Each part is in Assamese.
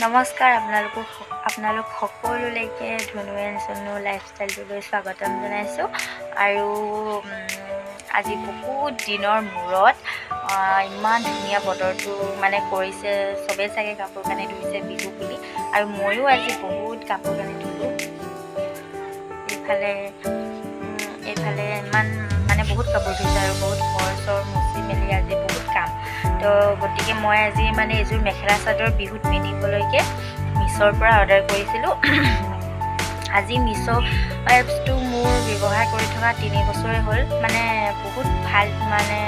নমস্কাৰ আপোনালোক সকলোলৈকে ধুনু এণ্ড চনু লাইফষ্টাইলটোলৈ স্বাগতম জনাইছোঁ। আৰু আজি বহুত দিনৰ মূৰত ইমান ধুনীয়া বতৰটো মানে কৰিছে, চবেই চাগে কাপোৰ কানি ধুইছে বিহু বুলি, আৰু ময়ো আজি বহুত কাপোৰ কানি ধুলোঁ। এইফালে ইমান মানে বহুত কাপোৰ ধুইছোঁ আৰু বহুত ঘৰ চৰ মুচি মেলি আজি বহুত কাম। তো গতিকে মই আজি মানে এযোৰ মেখেলা চাদৰ বিহুত পিন্ধিবলৈকে মিছ'ৰ পৰা অৰ্ডাৰ কৰিছিলোঁ। আজি মিছ' এপছটো মোৰ ব্যৱহাৰ কৰি থকা 3 বছৰে হ'ল। মানে বহুত ভাল, মানে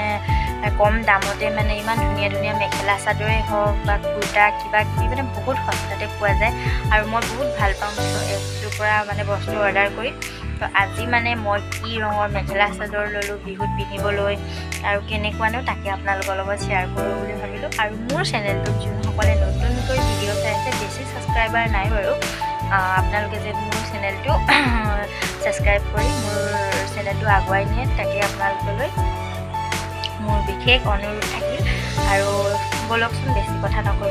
কম দামতে মানে ইমান ধুনীয়া ধুনীয়া মেখেলা চাদৰেই হওক বা কুৰ্তা কিবা কিবি মানে বহুত সস্তাতে পোৱা যায়, আৰু মই বহুত ভাল পাওঁ মিছ' এপছটোৰ পৰা মানে বস্তু অৰ্ডাৰ কৰি। তো আজি মানে মই কি ৰঙৰ মেখেলা চাদৰ ল'লোঁ বিহুত পিন্ধিবলৈ আৰু কেনেকুৱানো তাকে আপোনালোকৰ লগত শ্বেয়াৰ কৰোঁ বুলি ভাবিলোঁ। আৰু মোৰ চেনেলটোত যোনসকলে নতুনকৈ ভিডিঅ' চাই আছে, বেছি ছাবস্ক্ৰাইবাৰ নাই বাৰু, আপোনালোকে যে মোৰ চেনেলটো ছাবস্ক্ৰাইব কৰি মোৰ চেনেলটো আগুৱাই নিয়ে তাকে আপোনালোকলৈ মোৰ বিশেষ অনুৰোধ থাকিল। আৰু ব'লকচোন বেছি কথা নকৈ